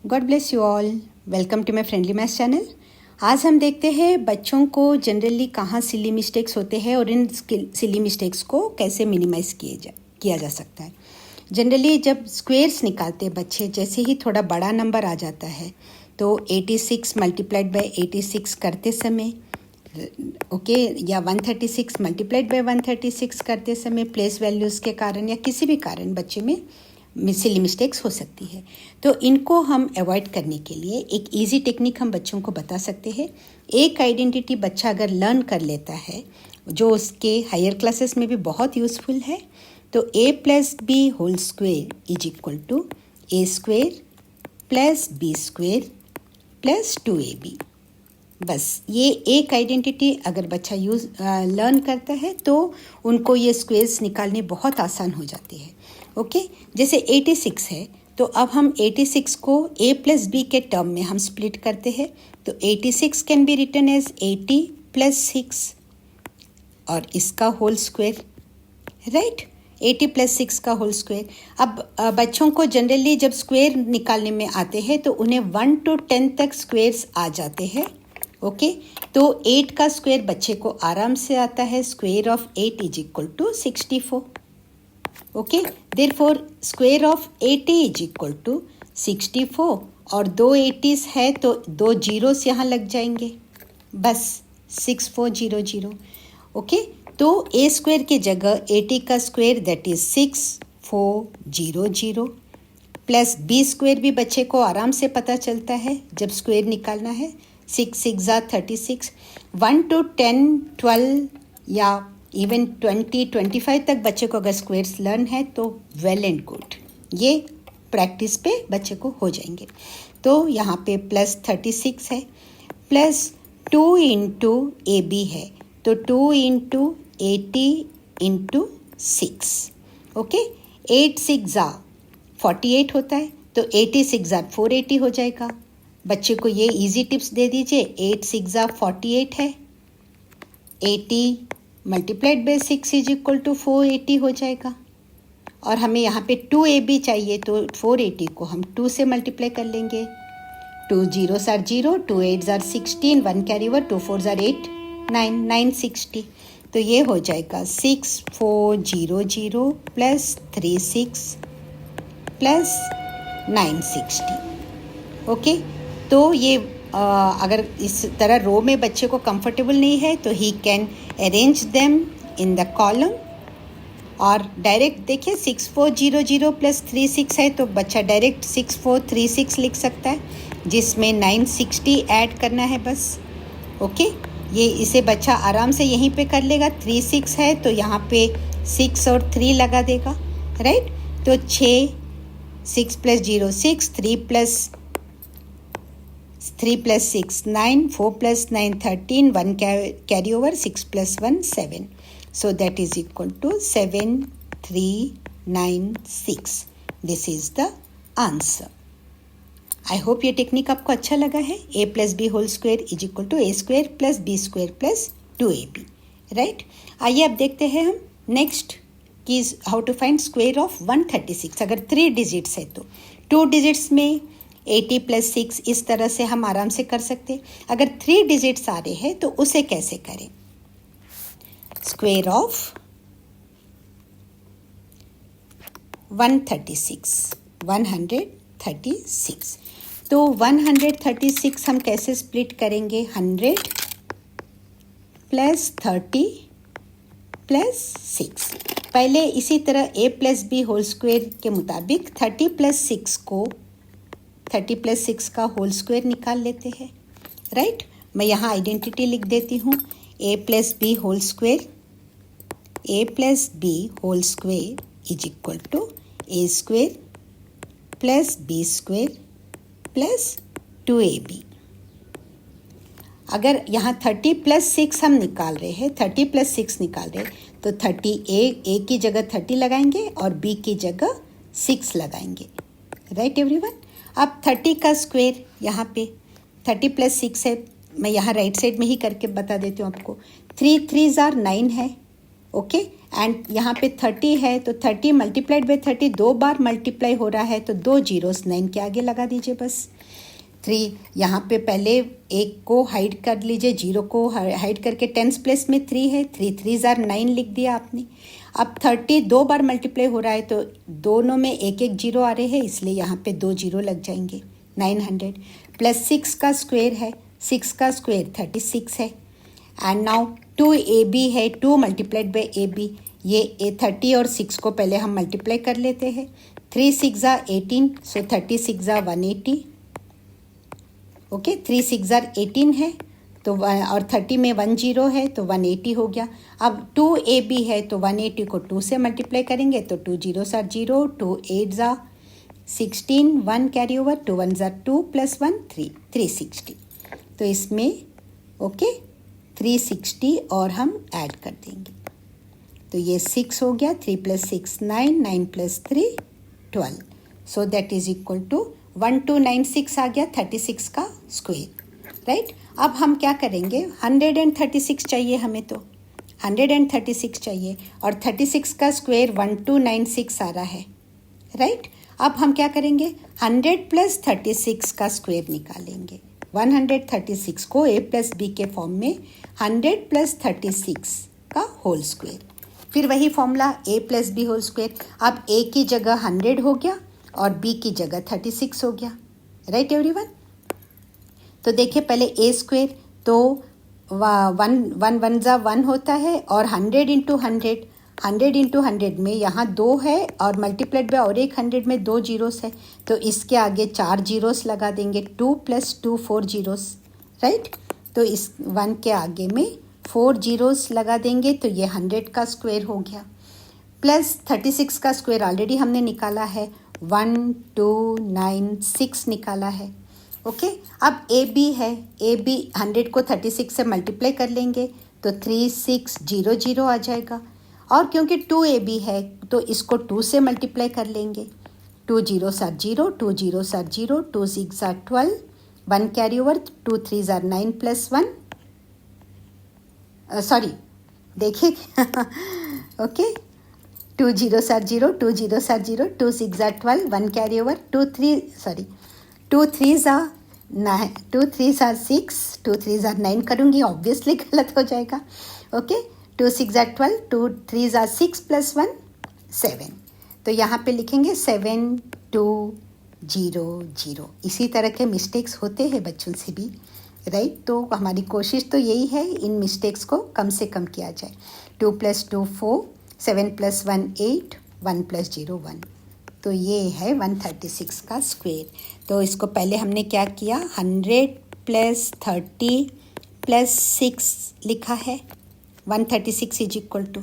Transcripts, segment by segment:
God bless you all. Welcome to my friendly maths channel. आज हम देखते हैं बच्चों को जनरली कहाँ सिली मिस्टेक्स होते हैं और इन सिली मिस्टेक्स को कैसे मिनिमाइज किया जा सकता है। जनरली जब स्क्वेयर्स निकालते हैं बच्चे, जैसे ही थोड़ा बड़ा नंबर आ जाता है तो 86 मल्टीप्लाइड बाय 86 करते समय या 136 मल्टीप्लाइड बाय 136 करते समय प्लेस वैल्यूज़ के कारण या किसी भी कारण बच्चे में सिली मिस्टेक्स हो सकती है। तो इनको हम अवॉइड करने के लिए एक इजी टेक्निक हम बच्चों को बता सकते हैं। एक आइडेंटिटी बच्चा अगर लर्न कर लेता है जो उसके हायर क्लासेस में भी बहुत यूज़फुल है, तो a plus B whole square is equal to A square plus B square plus 2ab। बस ये एक आइडेंटिटी अगर बच्चा लर्न करता है तो उनको ये स्क्वेयर्स निकालने बहुत आसान हो जाती है। ओके, जैसे 86 है तो अब हम 86 को a प्लस बी के टर्म में हम स्प्लिट करते हैं, तो 86 can be written as 80 plus 6 और इसका होल स्क्वेयर, राइट, 80 प्लस 6 का होल स्क्वेयर। अब बच्चों को जनरली जब स्क्वेयर निकालने में आते हैं तो उन्हें 1 to 10 तक स्क्वेयर्स आ जाते हैं। ओके, तो 8 का स्क्वेयर बच्चे को आराम से आता है। Square of 8 is equal to 64। Okay, therefore square of 80 is equal to 64 और दो 80s है तो दो जीरोस यहाँ लग जाएंगे, बस 6400। ओके, तो ए स्क्वेयर की जगह 80 का square that is 6400 plus B square भी बच्चे को आराम से पता चलता है जब स्क्वेयर निकालना है। 6 6 36। 1 to 10 12 या इवन 20 25 तक बच्चे को अगर स्क्वेयर्स लर्न है तो वेल एंड गुड, ये प्रैक्टिस पे बच्चे को हो जाएंगे। तो यहाँ पे प्लस 36 है प्लस 2 इंटू ए बी है, तो 2 इंटू 80 इंटू 6। ओके, 8 6 48 होता है, तो 86 480 हो जाएगा। बच्चे को ये इजी टिप्स दे दीजिए। 8 6 48 है, 80 multiplied by 6 is equal to 480 हो जाएगा। और हमें यहाँ पे 2ab चाहिए तो 480 को हम 2 से मल्टीप्लाई कर लेंगे। 2 0s are 0, 2 8s are 16, 1 carry over, 2 4s are 8, 9 960। तो ये हो जाएगा 6400 प्लस 36 प्लस 960। ओके, तो ये अगर इस तरह रो में बच्चे को कंफर्टेबल नहीं है तो he can arrange them in the column और डायरेक्ट देखिए 6400 प्लस 36 है तो बच्चा डायरेक्ट 6436 लिख सकता है, जिसमें 960 ऐड करना है बस। ओके, ये इसे बच्चा आराम से यहीं पे कर लेगा। 36 है तो यहाँ पे 6 और 3 लगा देगा, राइट। तो 6 plus 0 6, 3 plus 6 9, 4 plus 9 13, 1 carry over, 6 plus 1 7, so that is equal to 7396। this is the answer। I hope ये टेक्निक आपको अच्छा लगा है। a plus B whole square is equal to A square plus B square plus 2ab, right. आइए अब देखते हैं हम नेक्स्ट की how to find square of 136। अगर 3 डिजिट्स है तो 2 डिजिट्स में 80 प्लस 6 इस तरह से हम आराम से कर सकते हैं। अगर 3 डिजिट्स आ रहे हैं तो उसे कैसे करें। स्क्वेयर ऑफ 136 तो 136 हम कैसे स्प्लिट करेंगे। 100 प्लस 30 प्लस 6। पहले इसी तरह a plus B whole square के मुताबिक 30 प्लस 6 का होल स्क्वेयर निकाल लेते हैं, राइट। मैं यहाँ आइडेंटिटी लिख देती हूँ। a plus B whole square is equal to A square plus B square plus 2ab। अगर यहाँ 30 प्लस 6 हम निकाल रहे हैं, 30 प्लस 6 निकाल रहे हैं तो 30 ए की जगह 30 लगाएंगे और बी की जगह 6 लगाएंगे, राइट एवरीवन। अब 30 का स्क्वेयर यहाँ पे 30 प्लस 6 है, मैं यहाँ राइट साइड में ही करके बता देती हूँ आपको। 3 3s are 9 है, ओके, एंड यहाँ पे 30 है तो 30 मल्टीप्लाइड बाई 30 दो बार मल्टीप्लाई हो रहा है तो दो जीरोस 9 के आगे लगा दीजिए बस। 3 यहाँ पे पहले एक को हाइड कर लीजिए, जीरो को हाइड करके टेंस प्लेस में 3 है, 3 3 जार 9 लिख दिया आपने। अब 30 दो बार मल्टीप्लाई हो रहा है तो दोनों में एक एक जीरो आ रहे हैं, इसलिए यहाँ पे दो जीरो लग जाएंगे। 900 प्लस 6 का स्क्वायर है, 6 का स्क्वायर 36 है। एंड नाउ 2ab है, 2 मल्टीप्लाइड बाई ab, ये 30 और 6 को पहले हम मल्टीप्लाई कर लेते हैं। 3 6 18, सो 36 180। ओके 3 6 18 है तो और 30 में 1 जीरो है तो 180 हो गया। अब 2ab है तो 180 को 2 से मल्टीप्लाई करेंगे तो 2 0 0, 2 8 16, 1 कैरी ओवर, 2 1 2 प्लस 1 3, 360। तो इसमें ओके 360 और हम ऐड कर देंगे तो ये 6 हो गया, 3 + 6 9, 9 + 3 12, so that is equal to 1296 आ गया 36 का स्क्वायर, राइट। अब हम क्या करेंगे, 136 चाहिए हमें, तो 136 चाहिए और 36 का स्क्वायर 1296 आ रहा है, राइट। अब हम क्या करेंगे, 100 + 36 का स्क्वायर निकालेंगे। 136 को a + b के फॉर्म में 100 + 36 का होल स्क्वायर, फिर वही formula a + b whole square. अब a की जगह 100 हो गया और b की जगह 36 हो गया, राइट एवरीवन। तो देखिए पहले a स्क्वायर तो 1 होता है और 100 × 100, 100 × 100 में यहाँ 2 है और मल्टीप्लाइड बाय और एक 100 में 2 जीरोस है तो इसके आगे 4 जीरोस लगा देंगे, 2 + 2 4 जीरोस, राइट। तो इस 1 के आगे में 4 जीरोस लगा देंगे तो ये 100 का स्क्वायर हो गया, प्लस 36 का स्क्वायर ऑलरेडी हमने निकाला है, 1296 निकाला है, ओके। अब ए बी है, ए बी 100 को 36 से मल्टीप्लाई कर लेंगे तो 3600 आ जाएगा, और क्योंकि 2ab है तो इसको 2 से मल्टीप्लाई कर लेंगे, 2 0 0, 2 0 0, 2 6 12, 1 कैरी ओवर, 2 3 9 + 1, सॉरी देखिए ओके 2 0 0, 2 0 0, 2 6 12, 1 कैरी ओवर, 2 3 6, 2 3 9 करूँगी, ऑब्वियसली गलत हो जाएगा, ओके। 2 6 12, 2 3 6 + 1 7, तो यहाँ पे लिखेंगे 7200। इसी तरह के मिस्टेक्स होते हैं बच्चों से भी, राइट। तो हमारी कोशिश तो यही है इन मिस्टेक्स को कम से कम किया जाए। 2 + 2 4, 7 + 1 8, 1 + 0 1, तो ये है 136 का स्क्वायर। तो इसको पहले हमने क्या किया, 100 + 30 + 6 लिखा है, 136 is equal to,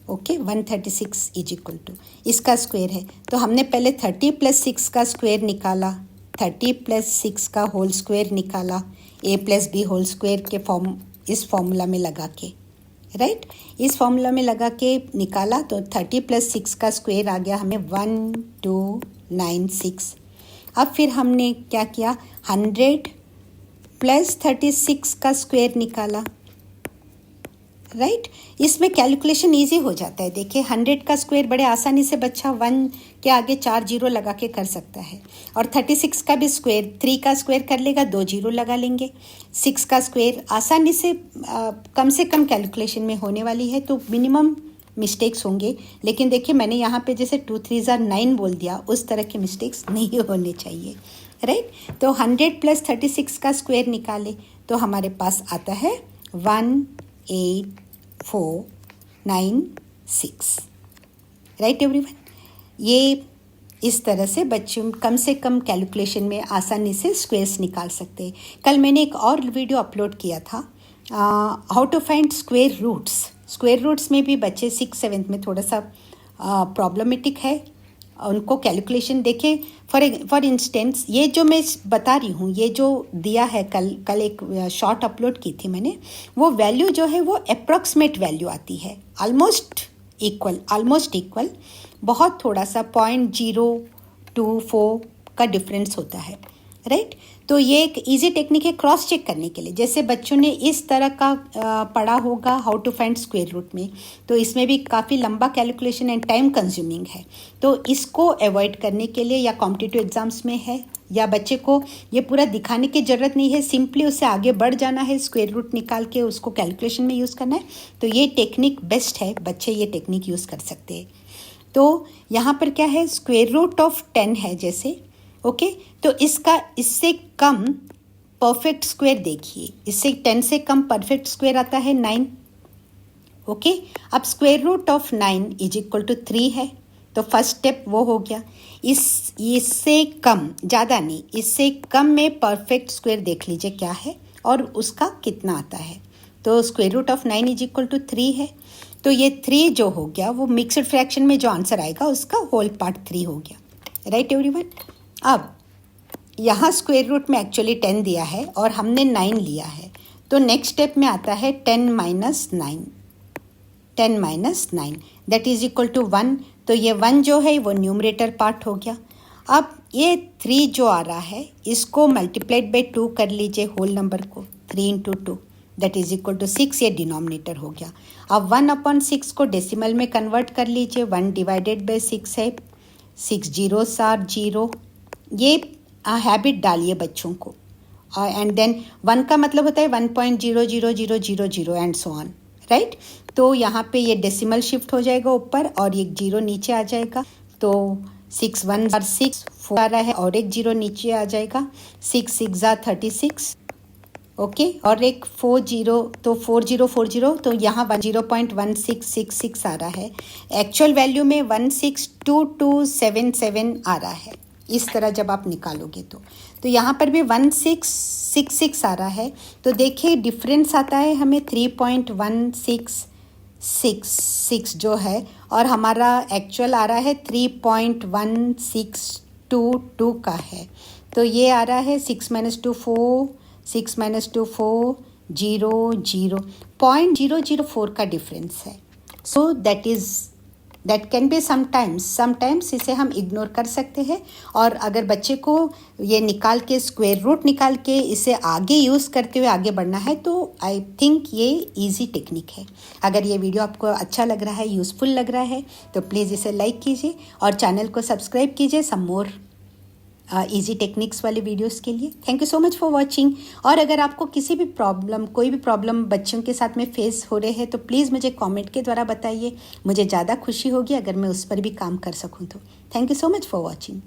okay 136 is equal to इसका स्क्वायर है। तो हमने पहले 30 + 6 का स्क्वायर निकाला, 30 + 6 का होल स्क्वायर निकाला, a + b होल स्क्वायर के फॉर्म इस फॉर्मूला में लगा के, राइट इस फॉर्मूला में लगा के निकाला तो 30 + 6 का स्क्वायर आ गया हमें 1296। अब फिर हमने क्या किया, 100 + 36 का स्क्वायर निकाला, राइट इसमें कैलकुलेशन इजी हो जाता है। देखिए 100 का स्क्वायर बड़े आसानी से बच्चा 1 के आगे 4 जीरो लगा के कर सकता है, और 36 का भी स्क्वायर 3 का स्क्वायर कर लेगा, 2 जीरो लगा लेंगे। 6 का स्क्वायर आसानी से कम कैलकुलेशन में होने वाली है, तो मिनिमम मिस्टेक्स होंगे, लेकिन देखिए मैंने यहाँ पे जैसे 2 3 9 बोल दिया, उस तरह के मिस्टेक्स नहीं होने चाहिए, राइट। तो 100 + 36 का स्क्वायर निकाले तो हमारे पास आता है 18496, राइट एवरीवन। ये इस तरह से बच्चों कम से कम कैलकुलेशन में आसानी से स्क्वायर्स निकाल सकते हैं। कल मैंने एक और वीडियो अपलोड किया था, how to find square roots. Square roots में भी बच्चे 6 7 में थोड़ा सा प्रॉब्लमेटिक है, उनको कैलकुलेशन देखें। फॉर इंस्टेंस ये जो मैं बता रही हूँ, ये जो दिया है कल एक शॉर्ट अपलोड की थी मैंने, वो वैल्यू जो है वो अप्रॉक्सीमेट वैल्यू आती है, ऑलमोस्ट इक्वल, बहुत थोड़ा सा 0.024 का डिफरेंस होता है, राइट। तो ये एक इजी टेक्निक है क्रॉस चेक करने के लिए। जैसे बच्चों ने इस तरह का पढ़ा होगा how to find square root में, तो इसमें भी काफ़ी लंबा कैलकुलेशन एंड टाइम कंज्यूमिंग है। तो इसको अवॉइड करने के लिए, या कॉम्पिटिटिव एग्जाम्स में है, या बच्चे को ये पूरा दिखाने की ज़रूरत नहीं है, सिंपली उससे आगे बढ़ जाना है, स्क्वायर रूट निकाल के उसको कैलकुलेशन में यूज़ करना है, तो ये टेक्निक बेस्ट है, बच्चे ये टेक्निक यूज़ कर सकते हैं। तो यहाँ पर क्या है, स्क्वायर रूट ऑफ 10 है जैसे, ओके तो इससे कम परफेक्ट स्क्वायर देखिए, इससे 10 से कम परफेक्ट स्क्वायर आता है 9। ओके अब square root of 9 is equal to 3 है, तो फर्स्ट स्टेप वो हो गया। इससे कम, ज़्यादा नहीं, इससे कम में परफेक्ट स्क्वायर देख लीजिए क्या है और उसका कितना आता है। तो square root of 9 is equal to 3 है, तो ये 3 जो हो गया वो मिक्सड फ्रैक्शन में जो आंसर आएगा उसका होल पार्ट 3 हो गया, राइट एवरीवन। अब यहाँ स्क्वायर रूट में एक्चुअली 10 दिया है और हमने 9 लिया है, तो नेक्स्ट स्टेप में आता है 10 minus 9, 10 minus 9 that is equal to 1। तो ये 1 जो है वो न्यूमरेटर पार्ट हो गया। अब ये 3 जो आ रहा है इसको मल्टीप्लाइड बाई 2 कर लीजिए होल नंबर को, 3 into 2 that is equal to 6, ये डिनोमिनेटर हो गया। अब 1/6 को डेसिमल में कन्वर्ट कर लीजिए, 1 डिवाइडेड बाई 6 है, 6 जीरोस आर 0। ये हैबिट डालिए बच्चों को, एंड देन 1 का मतलब होता है 1.00000 एंड सो ऑन, राइट। तो यहाँ पे ये डेसिमल शिफ्ट हो जाएगा ऊपर और एक 0 नीचे आ जाएगा, तो 6 1 आर 6, 4 आ रहा है और एक 0 नीचे आ जाएगा, 6 6 आर 36, ओके और एक 40, तो 4040, तो यहाँ 0.1666 आ रहा है, एक्चुअल वैल्यू में 162277 आ रहा है। इस तरह जब आप निकालोगे तो यहाँ पर भी 1666 आ रहा है, तो देखिए डिफरेंस आता है हमें 3.1666 जो है, और हमारा एक्चुअल आ रहा है 3.1622 का है। तो ये आ रहा है 6 - 2 4, 6 - 2 4, 0 0, 0.004 का डिफरेंस है। So that can be sometimes इसे हम इग्नोर कर सकते हैं, और अगर बच्चे को ये निकाल के स्क्वायर रूट निकाल के इसे आगे यूज़ करते हुए आगे बढ़ना है, तो आई थिंक ये इजी टेक्निक है। अगर ये वीडियो आपको अच्छा लग रहा है, यूज़फुल लग रहा है, तो प्लीज़ इसे लाइक कीजिए और चैनल को सब्सक्राइब कीजिए सम मोर इजी टेक्निक्स वाले वीडियोस के लिए। Thank you so much for watching. और अगर आपको कोई भी प्रॉब्लम बच्चों के साथ में फेस हो रहे हैं, तो प्लीज़ मुझे कमेंट के द्वारा बताइए, मुझे ज़्यादा खुशी होगी अगर मैं उस पर भी काम कर सकूं तो। Thank you so much for watching.